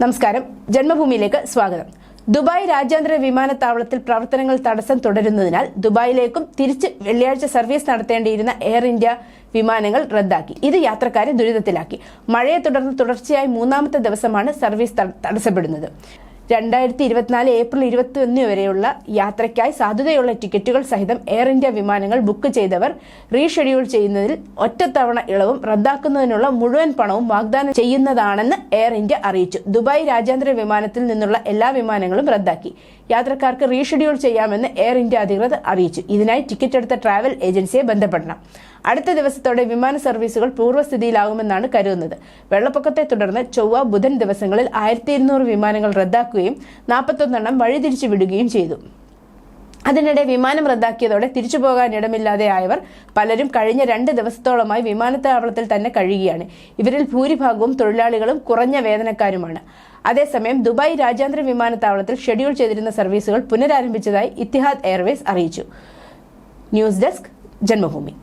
നമസ്കാരം, ജന്മഭൂമിയിലേക്ക് സ്വാഗതം. ദുബായ് രാജ്യാന്തര വിമാനത്താവളത്തിൽ പ്രവർത്തനങ്ങൾ തടസ്സം തുടരുന്നതിനാൽ ദുബായിലേക്കും തിരിച്ച് വെള്ളിയാഴ്ച സർവീസ് നടത്തേണ്ടിയിരുന്ന എയർ ഇന്ത്യ വിമാനങ്ങൾ റദ്ദാക്കി. ഇത് യാത്രക്കാരെ ദുരിതത്തിലാക്കി. മഴയെ തുടർന്ന് തുടർച്ചയായി മൂന്നാമത്തെ ദിവസമാണ് സർവീസ് തടസ്സപ്പെടുന്നത്. 2024 ഏപ്രിൽ 21 വരെയുള്ള യാത്രയ്ക്കായി സാധുതയുള്ള ടിക്കറ്റുകൾ സഹിതം എയർ ഇന്ത്യ വിമാനങ്ങൾ ബുക്ക് ചെയ്തവർ റീഷെഡ്യൂൾ ചെയ്യുന്നതിൽ ഒറ്റത്തവണ ഇളവും റദ്ദാക്കുന്നതിനുള്ള മുഴുവൻ പണവും വാഗ്ദാനം ചെയ്യുന്നതാണെന്ന് എയർ ഇന്ത്യ അറിയിച്ചു. ദുബായ് രാജ്യാന്തര വിമാനത്തിൽ നിന്നുള്ള എല്ലാ വിമാനങ്ങളും റദ്ദാക്കി. യാത്രക്കാർക്ക് റീഷെഡ്യൂൾ ചെയ്യാമെന്ന് എയർ ഇന്ത്യ അധികൃതർ അറിയിച്ചു. ഇതിനായി ടിക്കറ്റ് എടുത്ത ട്രാവൽ ഏജൻസിയെ ബന്ധപ്പെടണം. അടുത്ത ദിവസത്തോടെ വിമാന സർവീസുകൾ പൂർവ്വസ്ഥിതിയിലാകുമെന്നാണ് കരുതുന്നത്. വെള്ളപ്പൊക്കത്തെ തുടർന്ന് ചൊവ്വ, ബുധൻ ദിവസങ്ങളിൽ 1200 വിമാനങ്ങൾ റദ്ദാക്കുകയും 41 വഴിതിരിച്ചു വിടുകയും ചെയ്തു. അതിനിടെ വിമാനം റദ്ദാക്കിയതോടെ തിരിച്ചു പോകാൻ ഇടമില്ലാതെയായവർ പലരും കഴിഞ്ഞ 2 ദിവസത്തോളമായി വിമാനത്താവളത്തിൽ തന്നെ കഴിയുകയാണ്. ഇവരിൽ ഭൂരിഭാഗവും തൊഴിലാളികളും കുറഞ്ഞ വേതനക്കാരുമാണ്. അതേസമയം ദുബായ് രാജ്യാന്തര വിമാനത്താവളത്തിൽ ഷെഡ്യൂൾ ചെയ്തിരുന്ന സർവീസുകൾ പുനരാരംഭിച്ചതായി ഇത്തിഹാദ് എയർവേസ് അറിയിച്ചു. News desk, Janmabhumi.